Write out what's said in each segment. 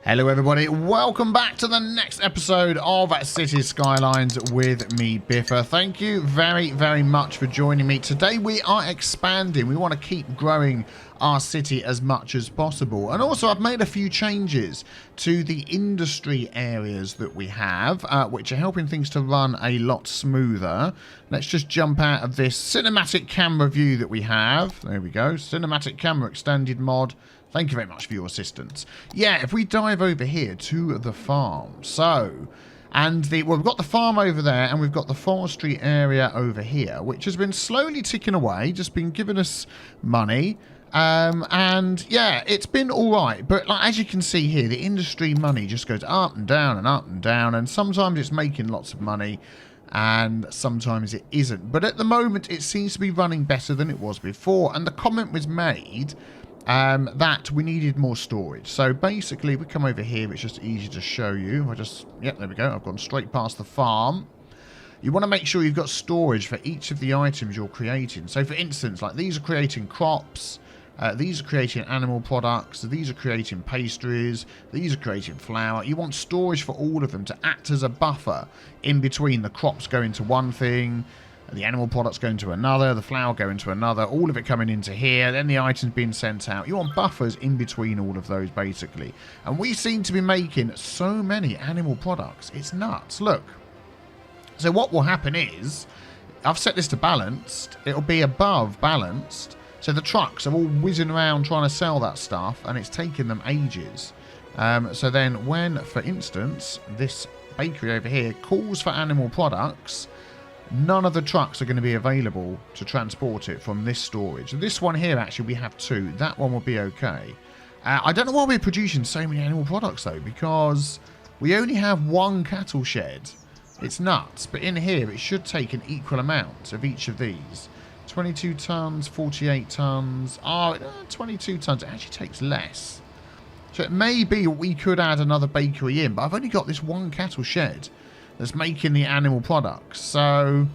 Hello everybody, welcome back to the next episode of Cities Skylines with me, Biffa. Thank you very much for joining me. Today we are expanding. We want to keep growing our city as much as possible. And also I've made a few changes to the industry areas that we have, which are helping things to run a lot smoother. Let's just jump out of this cinematic camera view that we have. There we go, cinematic camera extended mod. Thank you very much for your assistance. Yeah, if we dive over here to the farm. So, and we've got the farm over there and we've got the forestry area over here, which has been slowly ticking away, just been giving us money. And yeah, it's been all right. But like, as you can see here, the industry money just goes up and down and up and down. And sometimes it's making lots of money and sometimes it isn't. But at the moment, it seems to be running better than it was before. And the comment was made that we needed more storage. So basically we come over here, it's just easy to show you. Yep, there we go, I've gone straight past the farm. You want to make sure you've got storage for each of the items you're creating. So for instance, like these are creating crops, these are creating animal products, these are creating pastries, these are creating flour. You want storage for all of them to act as a buffer in between the crops going to one thing, the animal products going to another, the flour going to another, all of it coming into here, then the items being sent out. You want buffers in between all of those, basically. And we seem to be making so many animal products. It's nuts. Look. So what will happen is, I've set this to balanced. It'll be above balanced. So the trucks are all whizzing around trying to sell that stuff, and it's taking them ages. So then when, for instance, this bakery over here calls for animal products, none of the trucks are going to be available to transport it from this storage. This one here, actually, we have two. That one will be okay. I don't know why we're producing so many animal products, though, because we only have one cattle shed. It's nuts. But in here, it should take an equal amount of each of these. 22 tons, 48 tons. 22 tons. It actually takes less. So it may be we could add another bakery in, but I've only got this one cattle shed that's making the animal products. So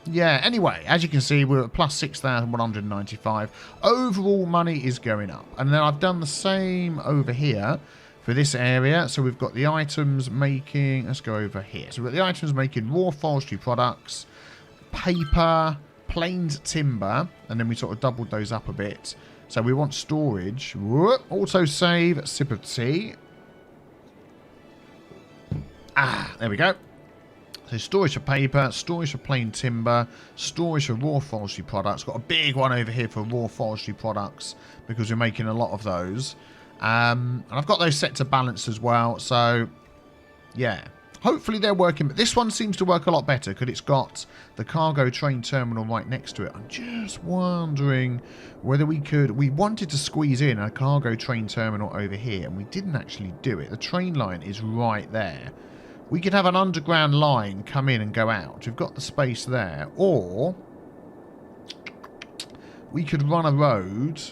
yeah, anyway, as you can see, we're at plus 6,195. Overall money is going up. And then I've done the same over here for this area. So we've got the items making, let's go over here. So we've got the items making raw forestry products, paper, planed timber, and then we sort of doubled those up a bit. So we want storage. Whoop, auto save, sip of tea. There we go. So storage for paper, storage for plain timber, storage for raw forestry products. Got a big one over here for raw forestry products because we're making a lot of those. And I've got those set to balance as well. So, yeah. Hopefully they're working. But this one seems to work a lot better because it's got the cargo train terminal right next to it. I'm just wondering whether we could... We wanted to squeeze in a cargo train terminal over here, and we didn't actually do it. The train line is right there. We could have an underground line come in and go out. We've got the space there. Or we could run a road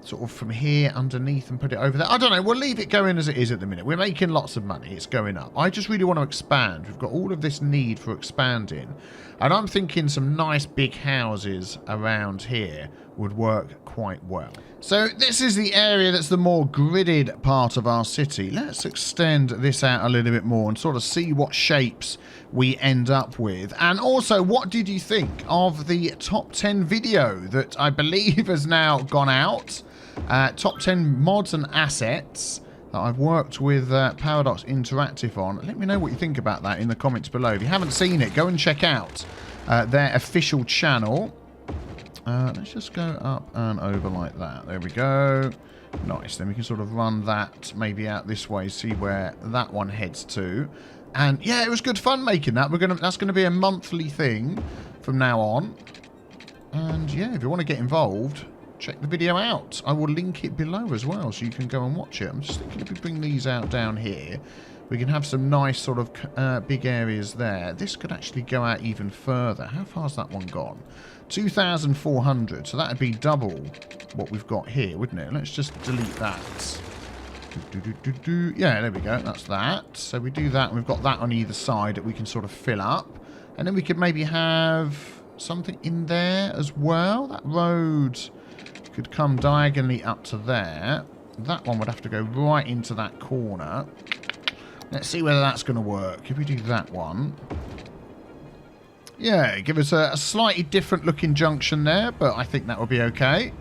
sort of from here underneath and put it over there. I don't know. We'll leave it going as it is at the minute. We're making lots of money. It's going up. I just really want to expand. We've got all of this need for expanding. And I'm thinking some nice big houses around here would work quite well. So this is the area that's the more gridded part of our city. Let's extend this out a little bit more and sort of see what shapes we end up with. And also, what did you think of the top 10 video that I believe has now gone out? Top 10 mods and assets that I've worked with Paradox Interactive on. Let me know what you think about that in the comments below. If you haven't seen it, go and check out their official channel. Let's just go up and over like that. There we go. Nice. Then we can sort of run that maybe out this way, see where that one heads to. And yeah, it was good fun making that. That's gonna be a monthly thing from now on. And yeah, if you want to get involved, check the video out. I will link it below as well, so you can go and watch it. I'm just thinking if we bring these out down here, we can have some nice sort of big areas there. This could actually go out even further. How far's that one gone? 2,400. So that would be double what we've got here, wouldn't it? Let's just delete that. Yeah, there we go. That's that. So we do that, and we've got that on either side that we can sort of fill up. And then we could maybe have something in there as well. That road could come diagonally up to there. that one would have to go right into that corner. Let's see whether that's going to work. If we do that one... Yeah, give us a slightly different looking junction there, but I think that will be okay.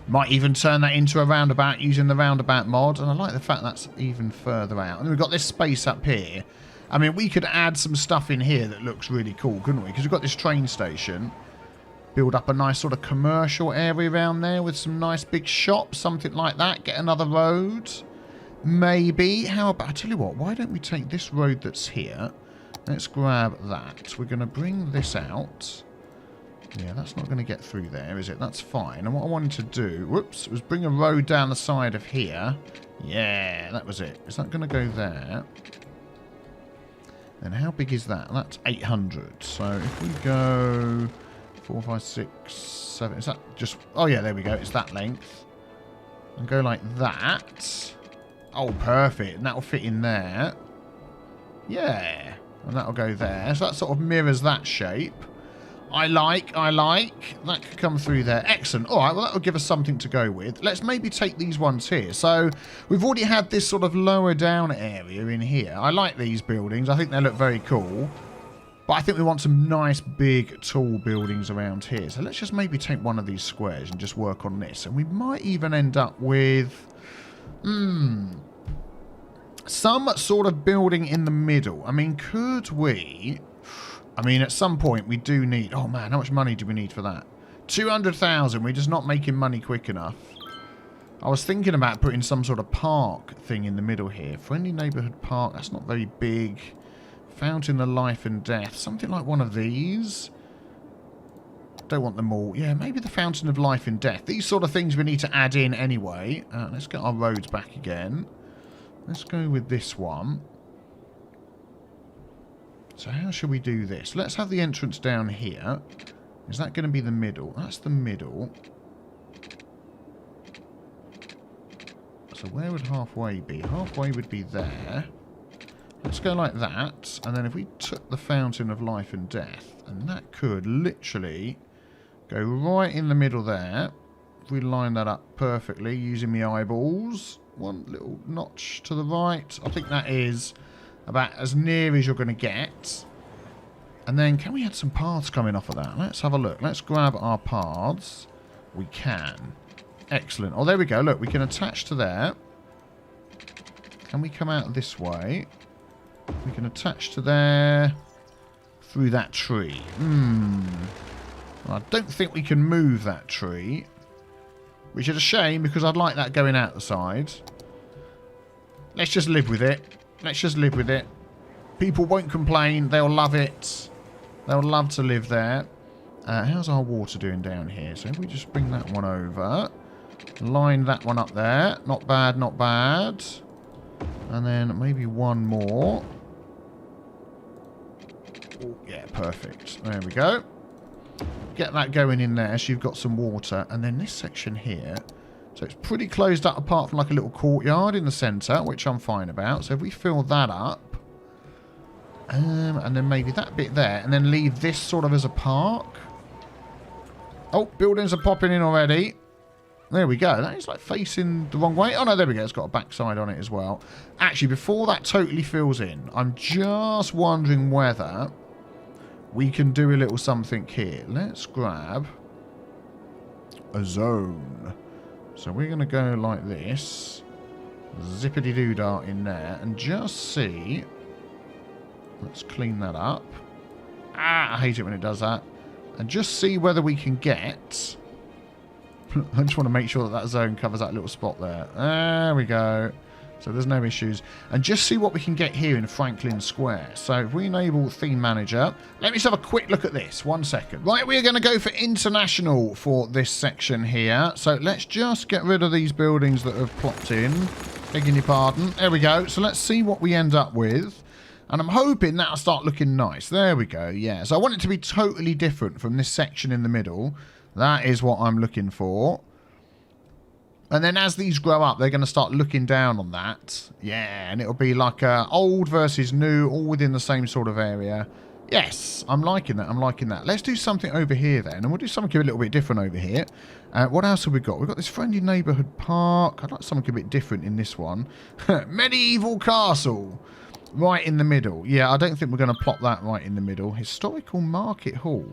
Might even turn that into a roundabout using the roundabout mod, and I like the fact that's even further out. And we've got this space up here. I mean, we could add some stuff in here that looks really cool, couldn't we? Because we've got this train station. Build up a nice sort of commercial area around there with some nice big shops, something like that. Get another road. Maybe. How about, I tell you what, why don't we take this road that's here? Let's grab that. We're going to bring this out. Yeah, that's not going to get through there, is it? That's fine. And what I wanted to do, whoops, was bring a road down the side of here. Yeah, that was it. Is that going to go there? Then how big is that? That's 800. So if we go 4, 5, 6, 7, is that just... Oh, yeah, there we go. It's that length. And go like that. Oh, perfect. And that'll fit in there. Yeah. And that'll go there. So that sort of mirrors that shape. I like. That could come through there. Excellent. All right, well, that'll give us something to go with. Let's maybe take these ones here. So we've already had this sort of lower down area in here. I like these buildings. I think they look very cool. But I think we want some nice, big, tall buildings around here. So let's just maybe take one of these squares and just work on this. And we might even end up with... some sort of building in the middle. I mean, could we... I mean, at some point, we do need... Oh, man, how much money do we need for that? 200,000. We're just not making money quick enough. I was thinking about putting some sort of park thing in the middle here. Friendly neighbourhood park. That's not very big. Fountain of life and death. Something like one of these. Don't want them all. Yeah, maybe the fountain of life and death. These sort of things we need to add in anyway. Let's get our roads back again. Let's go with this one. So how should we do this? Let's have the entrance down here. Is that going to be the middle? That's the middle. So where would halfway be? Halfway would be there. Let's go like that. And then if we took the fountain of life and death, and that could literally go right in the middle there. If we line that up perfectly using my eyeballs. One little notch to the right. I think that is about as near as you're going to get. And then can we add some paths coming off of that? Let's have a look. Let's grab our paths. We can. Excellent. Oh, there we go. Look, we can attach to there. Can we come out this way? We can attach to there through that tree. I don't think we can move that tree. Which is a shame, because I'd like that going out the side. Let's just live with it. Let's just live with it. People won't complain. They'll love it. They'll love to live there. How's our water doing down here? So if we just bring that one over. Line that one up there. Not bad, not bad. And then maybe one more. Oh, yeah, perfect. There we go. Get that going in there so you've got some water. And then this section here. So it's pretty closed up apart from like a little courtyard in the centre, which I'm fine about. So if we fill that up. And then maybe that bit there. And then leave this sort of as a park. Oh, buildings are popping in already. There we go. That is like facing the wrong way. Oh, no, there we go. It's got a backside on it as well. Actually, before that totally fills in, I'm just wondering whether we can do a little something here. Let's grab a zone. So we're going to go like this. Zippity-doo-dah in there. And just see. Let's clean that up. I hate it when it does that. And just see whether we can get... I just want to make sure that that zone covers that little spot there. There we go. So there's no issues. And just see what we can get here in Franklin Square. So if we enable Theme Manager. Let me just have a quick look at this. 1 second. Right, we're going to go for International for this section here. So let's just get rid of these buildings that have plopped in. Begging your pardon. There we go. So let's see what we end up with. And I'm hoping that'll start looking nice. There we go. Yeah. So I want it to be totally different from this section in the middle. That is what I'm looking for. And then as these grow up, they're going to start looking down on that. Yeah, and it'll be like old versus new, all within the same sort of area. Yes, I'm liking that. I'm liking that. Let's do something over here then, and we'll do something a little bit different over here. What else have we got? We've got this friendly neighbourhood park. I'd like something a bit different in this one. Medieval castle. Right in the middle. Yeah, I don't think we're going to plop that right in the middle. Historical market hall.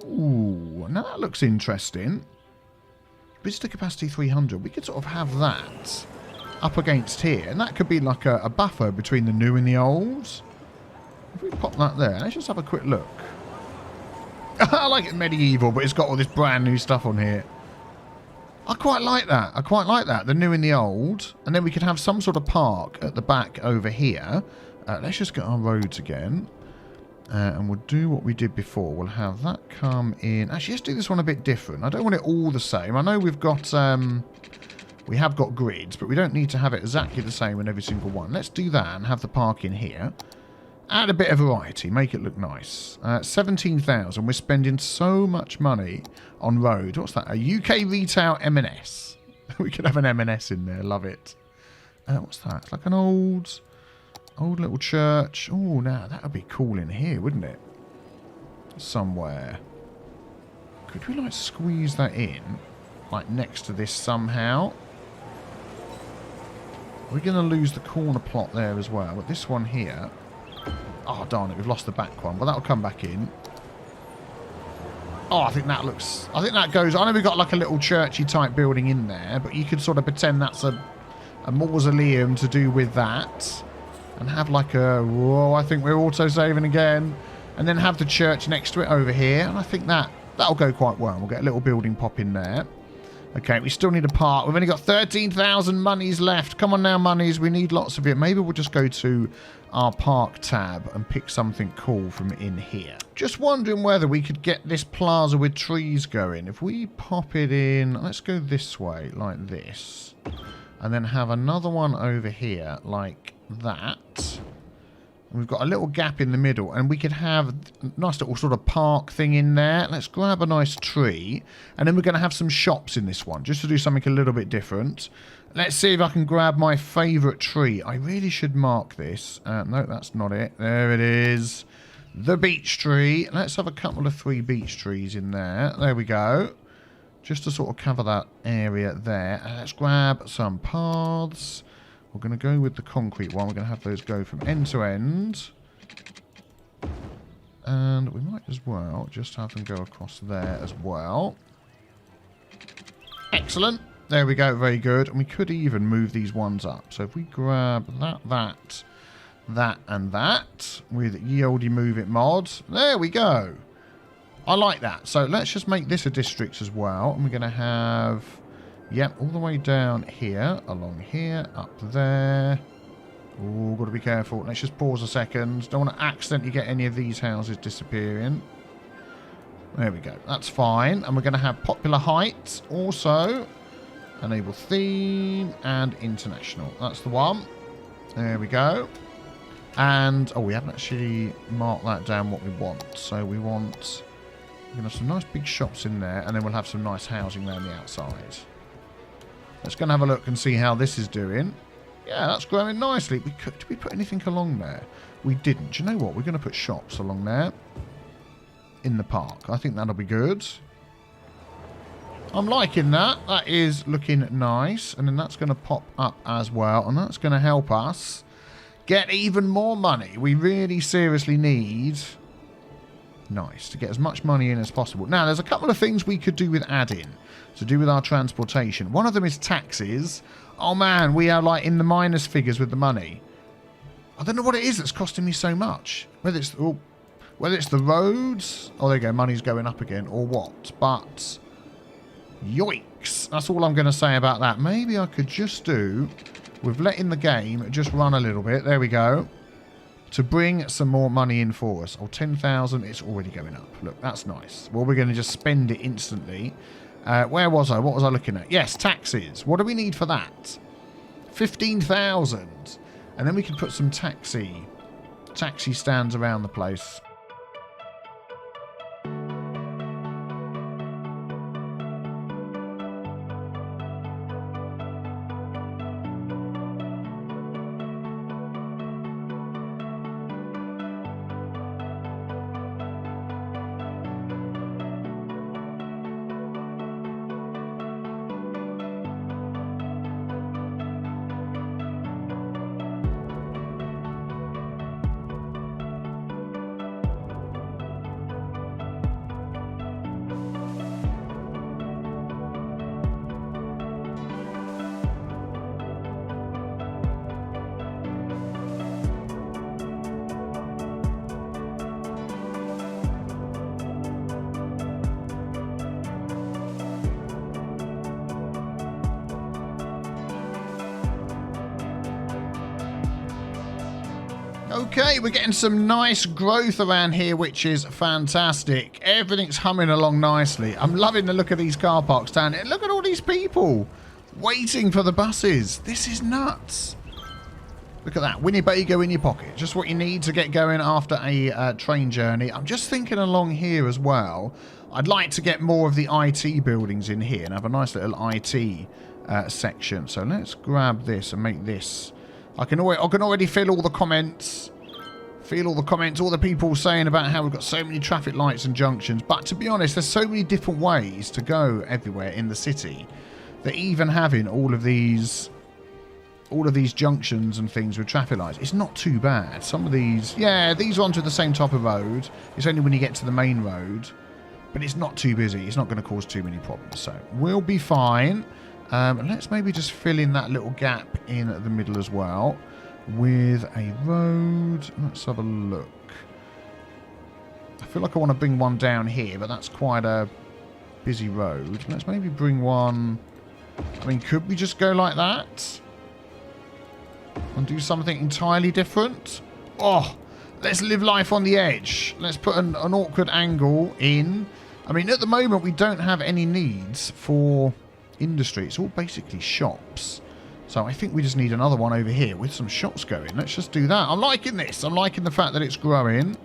Ooh, now that looks interesting. Visitor capacity 300. We could sort of have that up against here. And that could be like a buffer between the new and the old. If we pop that there, let's just have a quick look. I like it medieval, but it's got all this brand new stuff on here. I quite like that. I quite like that. The new and the old. And then we could have some sort of park at the back over here. Let's just get our roads again. And we'll do what we did before. We'll have that come in. Actually, let's do this one a bit different. I don't want it all the same. I know we've got... we have got grids, but we don't need to have it exactly the same in every single one. Let's do that and have the park in here. Add a bit of variety. Make it look nice. 17,000. We're spending so much money on road. What's that? A UK retail M&S. We could have an M&S in there. Love it. What's that? It's like an old little church. Oh, now that would be cool in here, wouldn't it? Somewhere. Could we, like, squeeze that in? Like, next to this somehow? We're going to lose the corner plot there as well. But this one here... Oh, darn it, we've lost the back one. Well, that'll come back in. Oh, I think that looks... I think that goes... I know we've got like a little churchy type building in there, but you could sort of pretend that's a mausoleum to do with that. And have like a... Whoa, I think we're auto-saving again. And then have the church next to it over here. And I think that'll go quite well. We'll get a little building pop in there. Okay, we still need a park. We've only got 13,000 monies left. Come on now, monies. We need lots of it. Maybe we'll just go to our park tab and pick something cool from in here. Just wondering whether we could get this plaza with trees going. If we pop it in, let's go this way, like this. And then have another one over here, like that. We've got a little gap in the middle, and we could have a nice little sort of park thing in there. Let's grab a nice tree, and then we're going to have some shops in this one, just to do something a little bit different. Let's see if I can grab my favourite tree. I really should mark this. No, that's not it. There it is. The beech tree. Let's have a couple of 3 beech trees in there. There we go. Just to sort of cover that area there. Let's grab some paths. We're going to go with the concrete one. We're going to have those go from end to end. And we might as well just have them go across there as well. Excellent. There we go. Very good. And we could even move these ones up. So if we grab that, and that with Ye Olde Move It mod. There we go. I like that. So let's just make this a district as well. And we're going to have... Yep, all the way down here, along here, up there. Oh, got to be careful. Let's just pause a second. Don't want to accidentally get any of these houses disappearing. There we go. That's fine. And we're going to have popular height also. Enable theme and international. That's the one. There we go. And, oh, we haven't actually marked that down what we want. So we want... We're going to have some nice big shops in there. And then we'll have some nice housing around the outside. Let's go and have a look and see how this is doing. Yeah, that's growing nicely. Did we put anything along there? We didn't. Do you know what? We're going to put shops along there. In the park. I think that'll be good. I'm liking that. That is looking nice. And then that's going to pop up as well. And that's going to help us get even more money. We really seriously need... Nice. To get as much money in as possible. Now, there's a couple of things we could do with add-in. To do with our transportation. One of them is taxes. Oh, man. We are, like, in the minus figures with the money. I don't know what it is that's costing me so much. Whether it's the roads... Oh, there you go. Money's going up again. Or what. But... Yoicks. That's all I'm going to say about that. Maybe I could just do... With letting the game just run a little bit. There we go. To bring some more money in for us. Oh, 10,000. It's already going up. Look, that's nice. Well, we're going to just spend it instantly. Where was I? What was I looking at? Yes, taxes. What do we need for that? 15,000. And then we can put some taxi stands around the place. Okay, we're getting some nice growth around here, which is fantastic. Everything's humming along nicely. I'm loving the look of these car parks down here. Look at all these people waiting for the buses. This is nuts. Look at that. Winnebago in your pocket. Just what you need to get going after a train journey. I'm just thinking along here as well. I'd like to get more of the IT buildings in here and have a nice little IT section. So let's grab this and make this. I can already feel all the comments. All the people saying about how we've got so many traffic lights and junctions. But to be honest, there's so many different ways to go everywhere in the city that even having all of these junctions and things with traffic lights, it's not too bad. Some of these, yeah, these ones with the same type of road. It's only when you get to the main road, but it's not too busy. It's not going to cause too many problems. So we'll be fine. Let's maybe just fill in that little gap in the middle as well with a road. Let's have a look. I feel like I want to bring one down here, but that's quite a busy road. Let's maybe bring one. I mean, could we just go like that and do something entirely different? Oh, let's live life on the edge. Let's put an awkward angle in. I mean, at the moment, we don't have any needs for industry. It's all basically shops. So I think we just need another one over here with some shops going. Let's just do that. I'm liking this. I'm liking the fact that it's growing.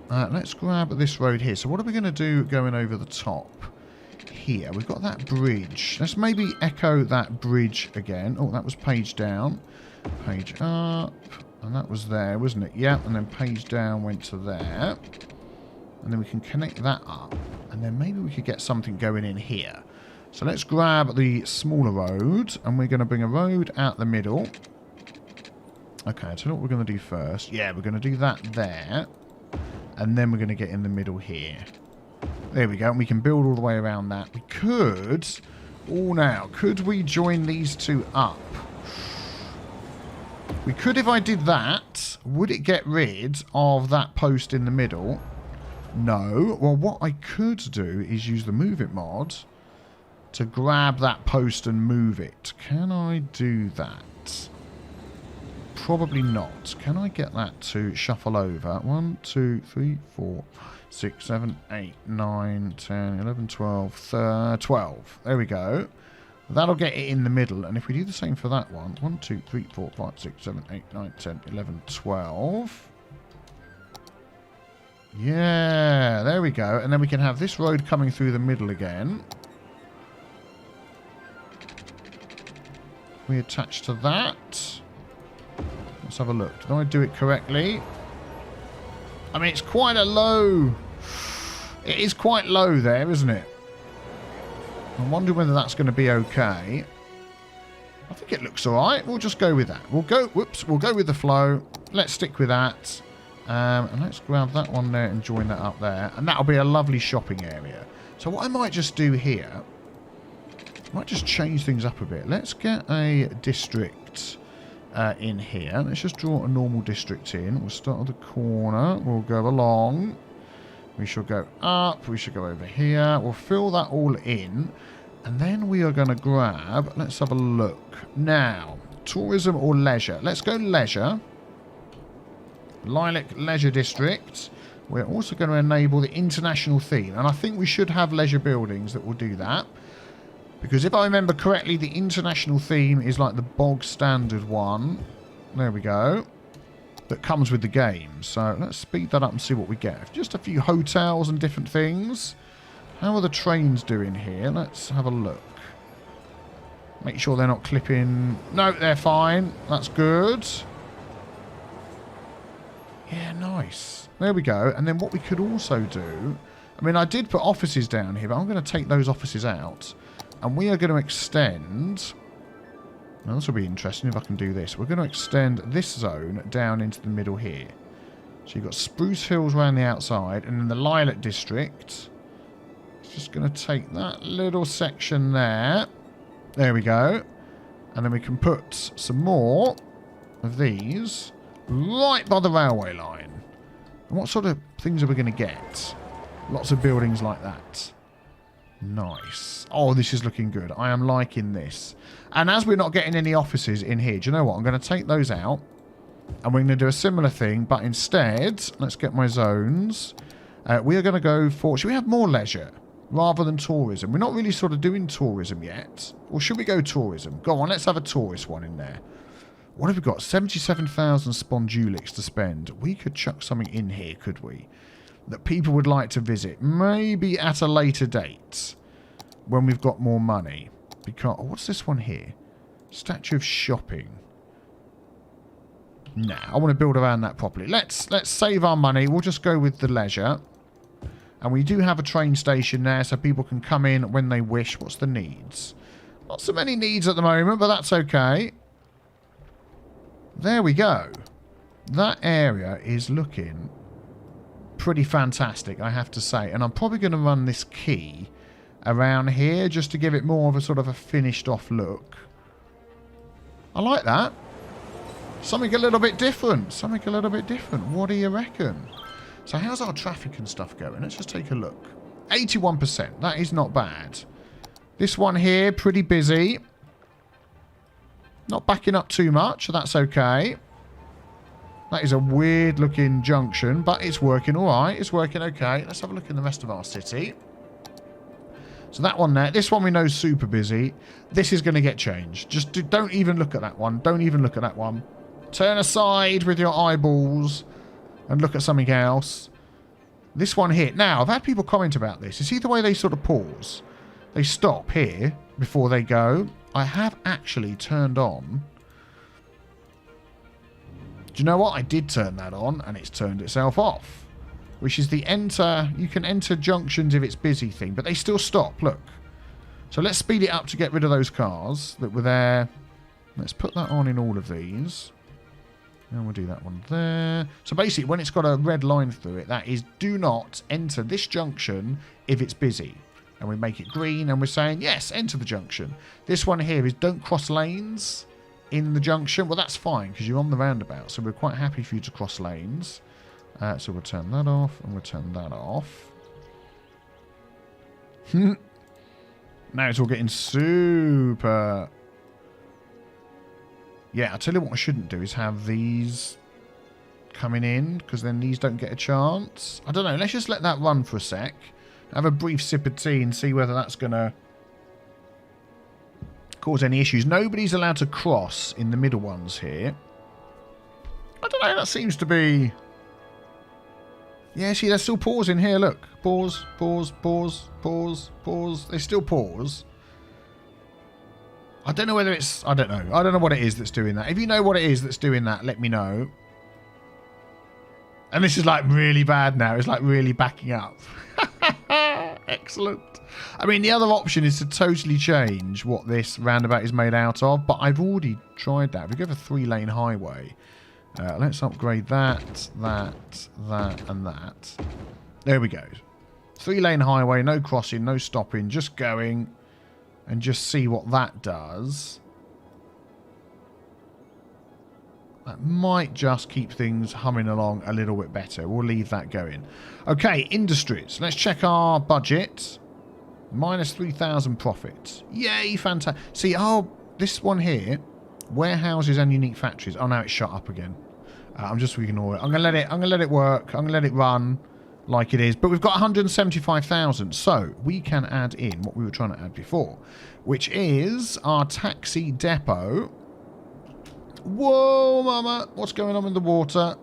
Let's grab this road here. So what are we going to do going over the top here? We've got that bridge. Let's maybe echo that bridge again. Oh, that was page down. Page up. And that was there, wasn't it? Yep. And then page down went to there. And then we can connect that up. And then maybe we could get something going in here. So let's grab the smaller road, and we're going to bring a road out the middle. Okay, so what we're going to do first. Yeah, we're going to do that there. And then we're going to get in the middle here. There we go, and we can build all the way around that. We could... Oh, now, could we join these two up? We could if I did that. Would it get rid of that post in the middle? No. Well, what I could do is use the Move It mod to grab that post and move it. Can I do that? Probably not. Can I get that to shuffle over? 1, 2, 3, 4, 6, 7, 8, 9, 10, 11, 12, 12. There we go. That'll get it in the middle. And if we do the same for that one, 1, 2, 3, 4, 5, 6, 7, 8, 9, 10, 11, 12. Yeah, there we go. And then we can have this road coming through the middle again. We attach to that. Let's have a look. Did I do it correctly? I mean, it's quite a low... It is quite low there, isn't it? I wonder whether that's going to be okay. I think it looks alright. We'll just go with that. We'll go... Whoops. We'll go with the flow. Let's stick with that. And let's grab that one there and join that up there. And that'll be a lovely shopping area. So what I might just do here... Might just change things up a bit. Let's get a district in here. Let's just draw a normal district in. We'll start at the corner. We'll go along. We shall go up. We should go over here. We'll fill that all in. And then we are going to grab... Let's have a look. Now, tourism or leisure? Let's go leisure. Lilac Leisure District. We're also going to enable the international theme. And I think we should have leisure buildings that will do that. Because if I remember correctly, the international theme is like the bog standard one. There we go. That comes with the game. So let's speed that up and see what we get. Just a few hotels and different things. How are the trains doing here? Let's have a look. Make sure they're not clipping. No, they're fine. That's good. Yeah, nice. There we go. And then what we could also do... I mean, I did put offices down here, but I'm going to take those offices out. And we are going to extend... Now, this will be interesting if I can do this. We're going to extend this zone down into the middle here. So you've got Spruce Hills around the outside, and then the Lilac District. It's just going to take that little section there. There we go. And then we can put some more of these right by the railway line. And what sort of things are we going to get? Lots of buildings like that. Nice. Oh, this is looking good. I am liking this. And as we're not getting any offices in here, do you know what? I'm going to take those out. And we're going to do a similar thing, but instead, let's get my zones. We are going to go for... Should we have more leisure rather than tourism? We're not really sort of doing tourism yet. Or should we go tourism? Go on, let's have a tourist one in there. What have we got? 77,000 spondulics to spend. We could chuck something in here, could we? That people would like to visit. Maybe at a later date. When we've got more money. Because... Oh, what's this one here? Statue of shopping. Nah, I want to build around that properly. Let's save our money. We'll just go with the leisure. And we do have a train station there, so people can come in when they wish. What's the needs? Not so many needs at the moment, but that's okay. There we go. That area is looking pretty fantastic, I have to say. And I'm probably going to run this key around here just to give it more of a sort of a finished off look. I like that. Something a little bit different. Something a little bit different. What do you reckon? So how's our traffic and stuff going? Let's just take a look. 81%. That is not bad. This one here, pretty busy. Not backing up too much. So that's okay. That is a weird looking junction, but it's working all right. It's working okay. Let's have a look in the rest of our city. So that one there. This one we know is super busy. This is going to get changed. Just don't even look at that one. Don't even look at that one. Turn aside with your eyeballs and look at something else. This one here. Now, I've had people comment about this. You see the way they sort of pause? They stop here before they go. I have actually turned on... Do you know what? I did turn that on and it's turned itself off. Which is the enter... You can enter junctions if it's busy thing, but they still stop. Look. So let's speed it up to get rid of those cars that were there. Let's put that on in all of these. And we'll do that one there. So basically, when it's got a red line through it, that is do not enter this junction if it's busy. And we make it green and we're saying, yes, enter the junction. This one here is don't cross lanes in the junction. Well, that's fine because you're on the roundabout. So we're quite happy for you to cross lanes. So we'll turn that off and we'll turn that off. Now it's all getting super... Yeah, I'll tell you what I shouldn't do is have these coming in, because then these don't get a chance. I don't know, let's just let that run for a sec. Have a brief sip of tea and see whether that's going to cause any issues. Nobody's allowed to cross in the middle ones here. I don't know, that seems to be... Yeah, see, they're still pausing here, look. Pause, pause, pause, pause, pause. They still pause. I don't know whether it's... I don't know. I don't know what it is that's doing that. If you know what it is that's doing that, let me know. And this is like really bad now. It's like really backing up. Excellent. I mean, the other option is to totally change what this roundabout is made out of. But I've already tried that. We go for 3-lane highway. Let's upgrade that, that, and that. There we go. 3-lane highway, no crossing, no stopping, just going... And just see what that does. That might just keep things humming along a little bit better. We'll leave that going. Okay, industries. Let's check our budget. Minus 3,000 profits. Yay, fantastic. See, oh, this one here. Warehouses and unique factories. Oh, now it's shut up again. I'm just ignoring it. I'm gonna let it work. I'm gonna let it run like it is. But we've got 175,000. So we can add in what we were trying to add before, which is our taxi depot. Whoa, mama. What's going on with the water?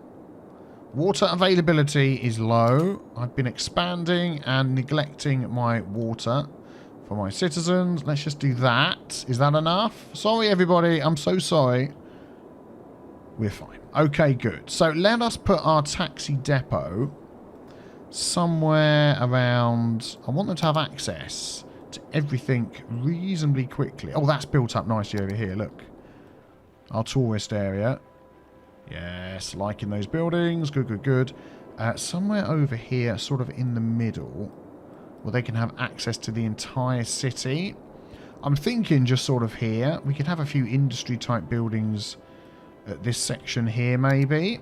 Water availability is low. I've been expanding and neglecting my water for my citizens. Let's just do that. Is that enough? Sorry, everybody. I'm so sorry. We're fine. Okay, good. So let us put our taxi depot somewhere around... I want them to have access to everything reasonably quickly. Oh, that's built up nicely over here, look. Our tourist area. Yes, liking those buildings. Good, good, good. Somewhere over here, sort of in the middle, where they can have access to the entire city. I'm thinking just sort of here. We could have a few industry-type buildings at this section here, maybe.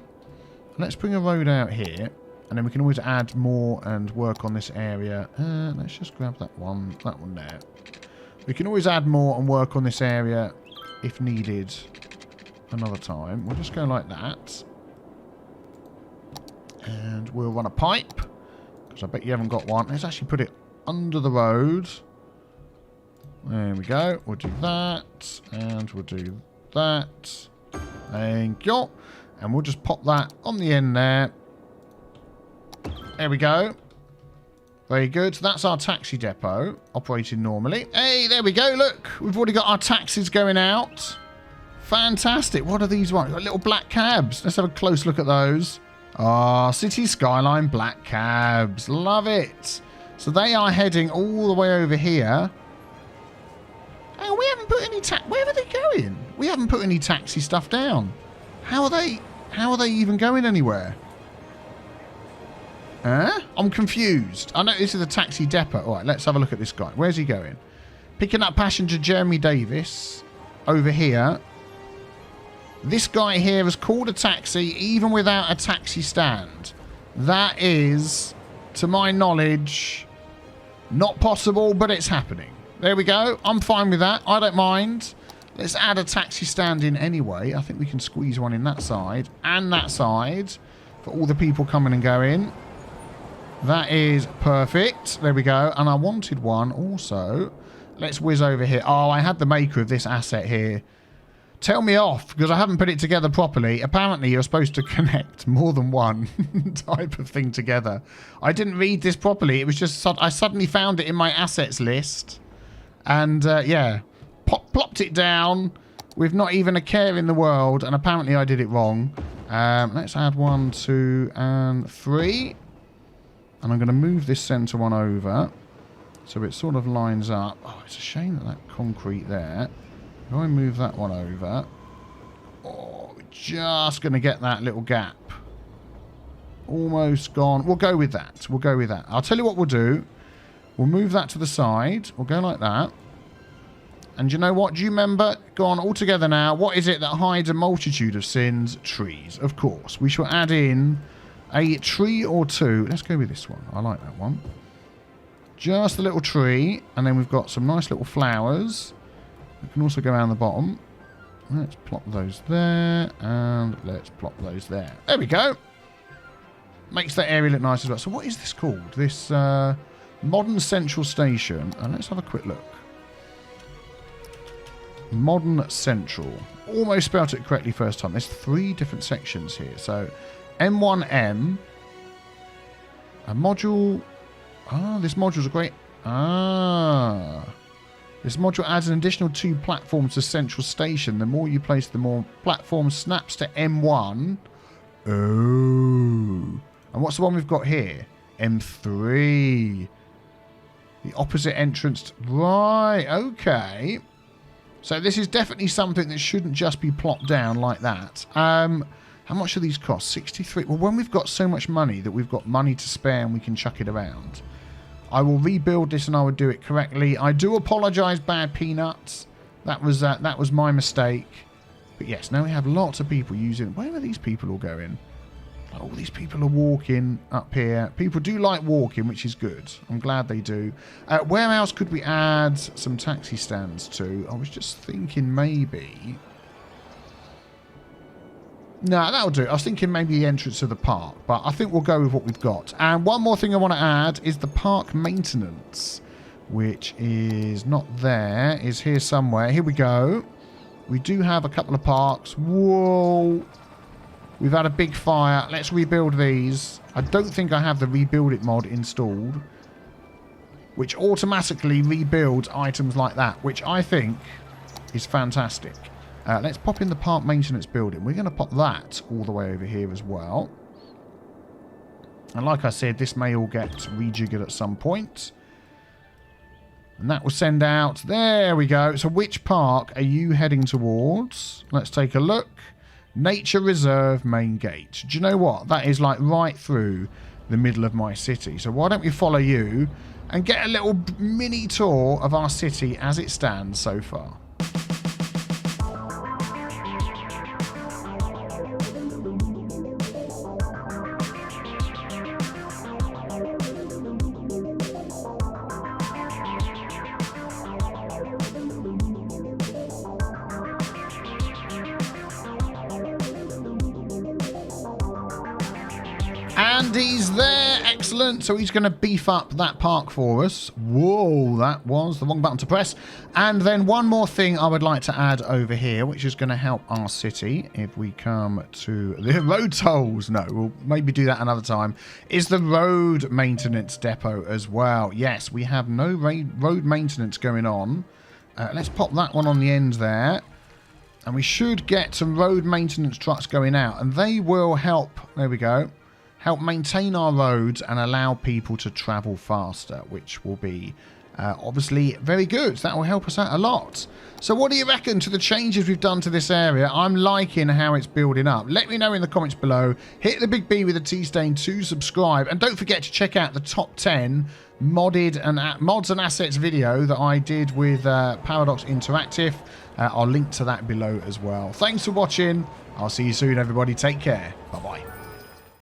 Let's bring a road out here. And then we can always add more and work on this area. Let's just grab that one there. We can always add more and work on this area if needed another time. We'll just go like that. And we'll run a pipe. Because I bet you haven't got one. Let's actually put it under the road. There we go. We'll do that. And we'll do that. Thank you. And we'll just pop that on the end there. There we go. Very good. So that's our taxi depot operating normally. Hey, there we go. Look, we've already got our taxis going out. Fantastic. What are these ones? Got little black cabs. Let's have a close look at those. Ah, Cities Skyline black cabs. Love it. So they are heading all the way over here. Oh, we haven't put any where are they going? We haven't put any taxi stuff down. How are they even going anywhere? Huh? I'm confused. I know this is a taxi depot. All right, let's have a look at this guy. Where's he going? Picking up passenger Jeremy Davis over here. This guy here has called a taxi even without a taxi stand. That is, to my knowledge, not possible, but it's happening. There we go. I'm fine with that. I don't mind. Let's add a taxi stand in anyway. I think we can squeeze one in that side and that side for all the people coming and going. That is perfect. There we go. And I wanted one also. Let's whiz over here. Oh, I had the maker of this asset here tell me off because I haven't put it together properly. Apparently, you're supposed to connect more than one type of thing together. I didn't read this properly. It was just I suddenly found it in my assets list. And, yeah, plopped it down with not even a care in the world. And apparently, I did it wrong. Let's add 1, 2, and 3. And I'm going to move this centre one over so it sort of lines up. Oh, it's a shame that concrete there. If I move that one over, oh, we're just going to get that little gap. Almost gone. We'll go with that. We'll go with that. I'll tell you what we'll do. We'll move that to the side. We'll go like that. And you know what? Do you remember? Go on, all together now. What is it that hides a multitude of sins? Trees, of course. We shall add in a tree or two. Let's go with this one. I like that one. Just a little tree. And then we've got some nice little flowers. We can also go around the bottom. Let's plop those there. And let's plop those there. There we go. Makes that area look nice as well. So what is this called? This modern central station. And let's have a quick look. Modern Central. Almost spelt it correctly first time. There's 3 different sections here. So M1M. A module. Ah, this module's a great. Ah. This module adds an additional 2 platforms to Central Station. The more you place, the more platforms snaps to M1. Oh. And what's the one we've got here? M3. The opposite entrance. Right, okay. So this is definitely something that shouldn't just be plopped down like that. How much do these cost? 63. Well, when we've got so much money that we've got money to spare and we can chuck it around, I will rebuild this and I will do it correctly. I do apologise, Bad Peanuts. That was my mistake. But yes, now we have lots of people using. Where are these people all going? Oh, these people are walking up here. People do like walking, which is good. I'm glad they do. Where else could we add some taxi stands to? I was just thinking maybe. No, that'll do. I was thinking maybe the entrance to the park, but I think we'll go with what we've got. And one more thing I want to add is the park maintenance, which is not there. Is here somewhere. Here we go. We do have a couple of parks. Whoa. We've had a big fire. Let's rebuild these. I don't think I have the Rebuild It mod installed, which automatically rebuilds items like that, which I think is fantastic. Let's pop in the park maintenance building. We're going to pop that all the way over here as well. And like I said, this may all get rejiggered at some point. And that will send out... There we go. So which park are you heading towards? Let's take a look. Nature Reserve Main Gate. Do you know what? That is like right through the middle of my city. So why don't we follow you and get a little mini tour of our city as it stands so far. And he's there. Excellent. So he's going to beef up that park for us. Whoa, that was the wrong button to press. And then one more thing I would like to add over here, which is going to help our city. If we come to the road tolls. No, we'll maybe do that another time. Is the road maintenance depot as well. Yes, we have no road maintenance going on. Let's pop that one on the end there. And we should get some road maintenance trucks going out. And they will help, there we go, help maintain our roads and allow people to travel faster, which will be obviously very good. That will help us out a lot. So what do you reckon to the changes we've done to this area? I'm liking how it's building up. Let me know in the comments below. Hit the big B with the T stain to subscribe. And don't forget to check out the top 10 mods and assets video that I did with Paradox Interactive. I'll link to that below as well. Thanks for watching. I'll see you soon, everybody. Take care. Bye-bye.